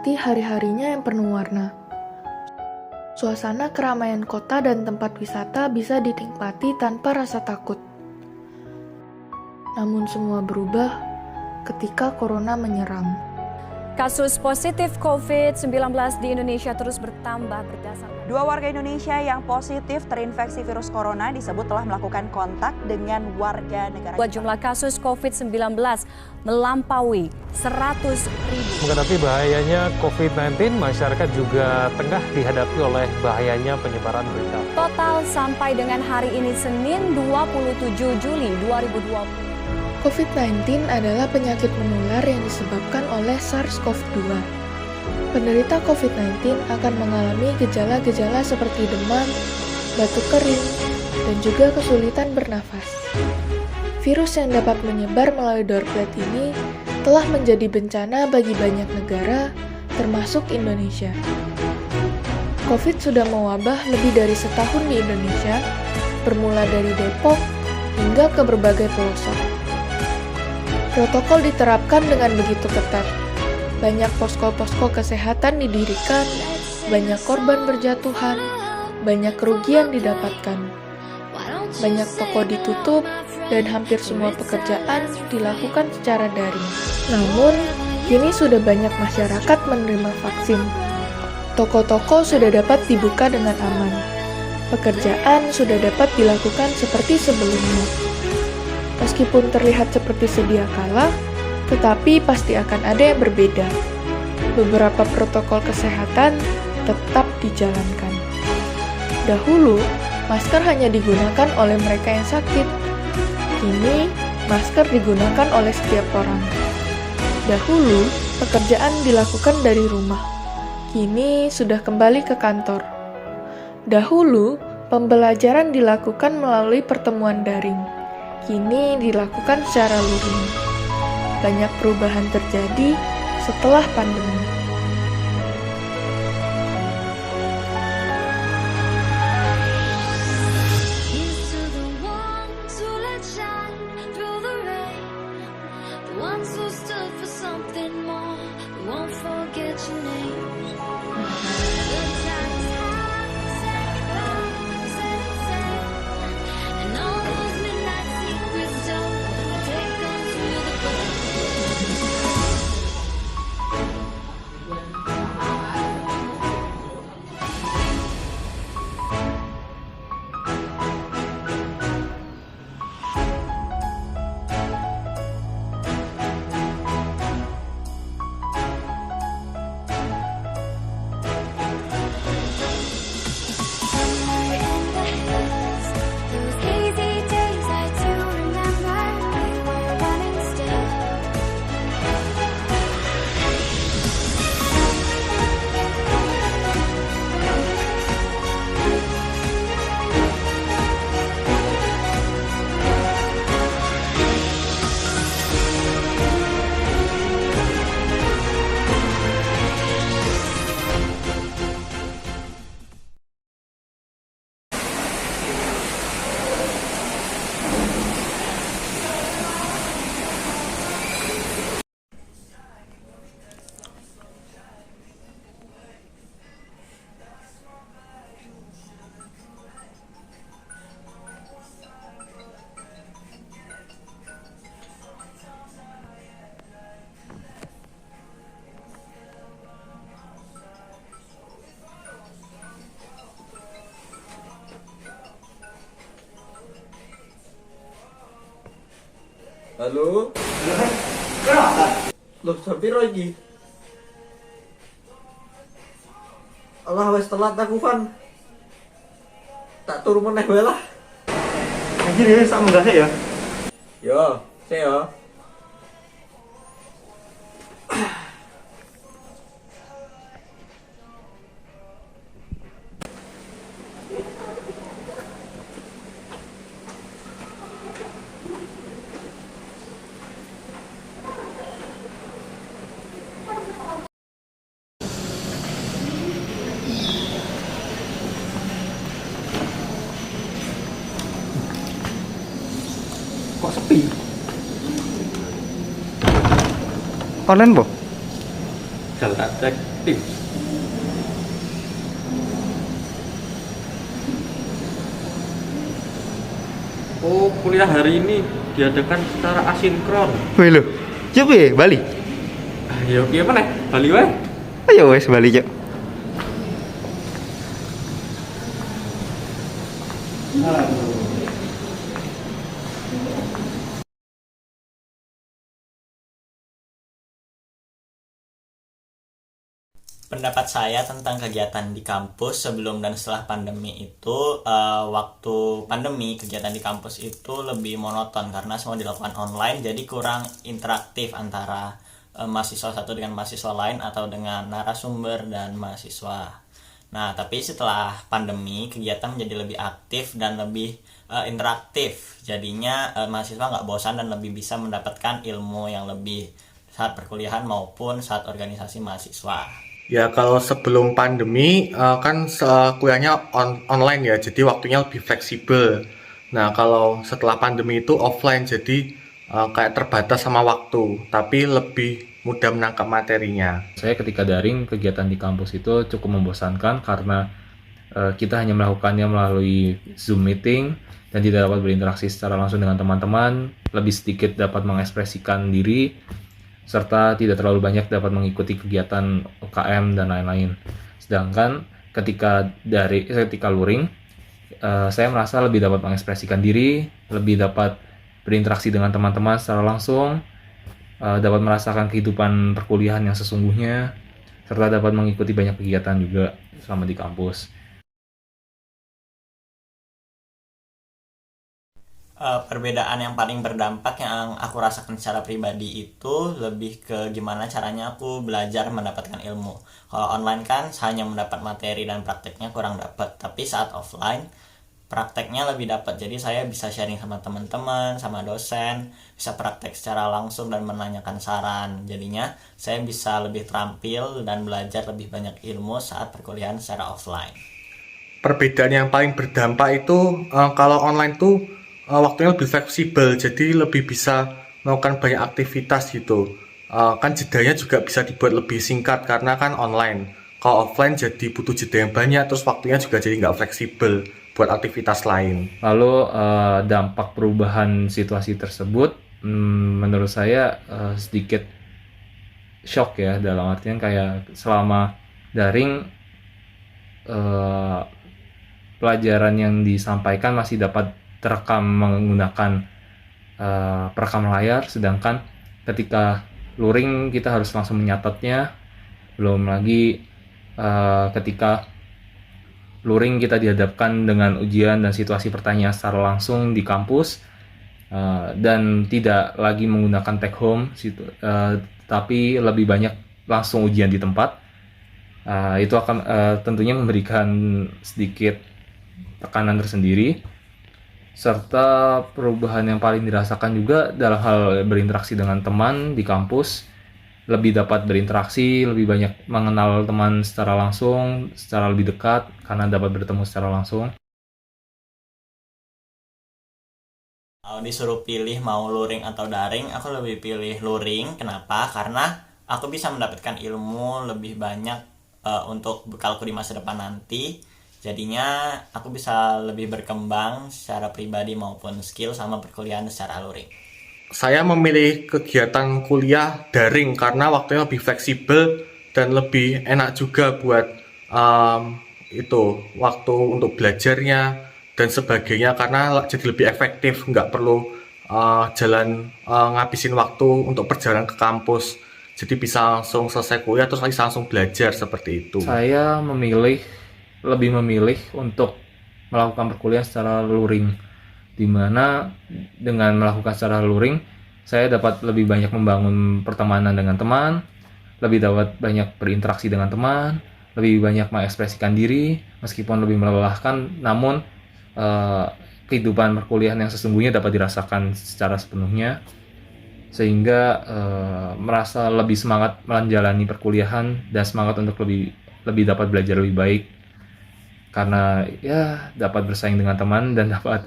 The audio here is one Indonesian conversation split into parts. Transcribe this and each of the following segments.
menikmati hari-harinya yang penuh warna. Suasana keramaian kota dan tempat wisata bisa dinikmati tanpa rasa takut. Namun semua berubah ketika corona menyerang. Kasus positif COVID-19 di Indonesia terus bertambah berdasarkan. 2 warga Indonesia yang positif terinfeksi virus corona disebut telah melakukan kontak dengan warga negara. Jumlah kasus COVID-19 melampaui 100.000. Menghadapi bahayanya COVID-19, masyarakat juga tengah dihadapi oleh bahayanya penyebaran berita. Total sampai dengan hari ini Senin 27 Juli 2020. COVID-19 adalah penyakit menular yang disebabkan oleh SARS-CoV-2. Penderita COVID-19 akan mengalami gejala-gejala seperti demam, batuk kering, dan juga kesulitan bernafas. Virus yang dapat menyebar melalui droplet ini telah menjadi bencana bagi banyak negara, termasuk Indonesia. COVID sudah mewabah lebih dari setahun di Indonesia, bermula dari Depok hingga ke berbagai pelosok. Protokol diterapkan dengan begitu ketat. Banyak posko-posko kesehatan didirikan, banyak korban berjatuhan, banyak kerugian didapatkan. Banyak toko ditutup, dan hampir semua pekerjaan dilakukan secara daring. Namun, kini sudah banyak masyarakat menerima vaksin. Toko-toko sudah dapat dibuka dengan aman. Pekerjaan sudah dapat dilakukan seperti sebelumnya. Meskipun terlihat seperti sedia kala, tetapi pasti akan ada yang berbeda. Beberapa protokol kesehatan tetap dijalankan. Dahulu, masker hanya digunakan oleh mereka yang sakit. Kini, masker digunakan oleh setiap orang. Dahulu, pekerjaan dilakukan dari rumah. Kini, sudah kembali ke kantor. Dahulu, pembelajaran dilakukan melalui pertemuan daring. Kini dilakukan secara luring. Banyak perubahan terjadi setelah pandemi. Halo? Loh, sampai lagi. Allah wes telat aku Van. Tak turu meneh wae lah. Anjir ya, sak munggah ya. Yo, saya. Kok sepi? Online, Bu? Jangan tak cek. tips. Oh, kuliah hari ini diadakan secara asinkron. Wih lho, coba ya Bali. Ayo, gimana? Bali wae. Ayo wes Bali cok. Pendapat saya tentang kegiatan di kampus sebelum dan setelah pandemi itu, waktu pandemi kegiatan di kampus itu lebih monoton karena semua dilakukan online, jadi kurang interaktif antara mahasiswa satu dengan mahasiswa lain atau dengan narasumber dan mahasiswa. Nah, tapi setelah pandemi kegiatan menjadi lebih aktif dan lebih interaktif, jadinya mahasiswa nggak bosan dan lebih bisa mendapatkan ilmu yang lebih saat perkuliahan maupun saat organisasi mahasiswa. Ya kalau sebelum pandemi kan kuliahnya online ya, jadi waktunya lebih fleksibel. Nah kalau setelah pandemi itu offline, jadi kayak terbatas sama waktu, tapi lebih mudah menangkap materinya. Saya ketika daring, kegiatan di kampus itu cukup membosankan karena kita hanya melakukannya melalui Zoom meeting dan tidak dapat berinteraksi secara langsung dengan teman-teman, lebih sedikit dapat mengekspresikan diri, serta tidak terlalu banyak dapat mengikuti kegiatan UKM dan lain-lain. Sedangkan ketika luring, saya merasa lebih dapat mengekspresikan diri, lebih dapat berinteraksi dengan teman-teman secara langsung, dapat merasakan kehidupan perkuliahan yang sesungguhnya, serta dapat mengikuti banyak kegiatan juga selama di kampus. Perbedaan yang paling berdampak yang aku rasakan secara pribadi itu lebih ke gimana caranya aku belajar mendapatkan ilmu. Kalau online kan hanya mendapat materi dan prakteknya kurang dapat, tapi saat offline prakteknya lebih dapat. Jadi saya bisa sharing sama teman-teman, sama dosen, bisa praktek secara langsung dan menanyakan saran. Jadinya saya bisa lebih terampil dan belajar lebih banyak ilmu saat perkuliahan secara offline. Perbedaan yang paling berdampak itu kalau online tuh waktunya lebih fleksibel, jadi lebih bisa melakukan banyak aktivitas gitu. Kan jedanya juga bisa dibuat lebih singkat karena kan online. Kalau offline jadi butuh jeda yang banyak, terus waktunya juga jadi nggak fleksibel buat aktivitas lain. Lalu dampak perubahan situasi tersebut menurut saya sedikit shock ya, dalam artian kayak selama daring pelajaran yang disampaikan masih dapat terekam menggunakan perekam layar, sedangkan ketika luring kita harus langsung menyatatnya. Belum lagi ketika luring kita dihadapkan dengan ujian dan situasi pertanyaan secara langsung di kampus, dan tidak lagi menggunakan take home, tapi lebih banyak langsung ujian di tempat. Itu akan tentunya memberikan sedikit tekanan tersendiri. Serta perubahan yang paling dirasakan juga dalam hal berinteraksi dengan teman di kampus, lebih dapat berinteraksi, lebih banyak mengenal teman secara langsung, secara lebih dekat karena dapat bertemu secara langsung. Kalau disuruh pilih mau luring atau daring, aku lebih pilih luring. Kenapa? Karena aku bisa mendapatkan ilmu lebih banyak untuk bekalku di masa depan nanti. Jadinya aku bisa lebih berkembang secara pribadi maupun skill sama perkuliahan secara luring. Saya memilih kegiatan kuliah daring karena waktunya lebih fleksibel dan lebih enak juga buat waktu untuk belajarnya dan sebagainya, karena jadi lebih efektif, nggak perlu ngabisin waktu untuk perjalanan ke kampus. Jadi bisa langsung selesai kuliah terus langsung belajar seperti itu. Saya lebih memilih untuk melakukan perkuliahan secara luring, di mana dengan melakukan secara luring saya dapat lebih banyak membangun pertemanan dengan teman, lebih dapat banyak berinteraksi dengan teman, lebih banyak mengekspresikan diri meskipun lebih melelahkan, namun kehidupan perkuliahan yang sesungguhnya dapat dirasakan secara sepenuhnya, sehingga merasa lebih semangat menjalani perkuliahan dan semangat untuk lebih dapat belajar lebih baik, karena ya dapat bersaing dengan teman dan dapat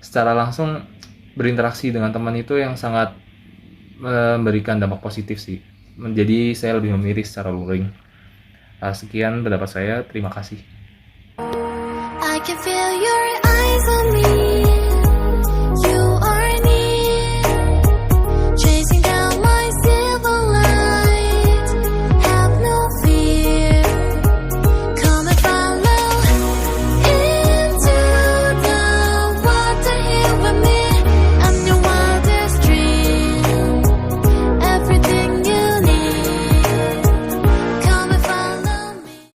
secara langsung berinteraksi dengan teman itu yang sangat memberikan dampak positif sih. Menjadi saya lebih memilih secara luring. Sekian pendapat saya, terima kasih. I can feel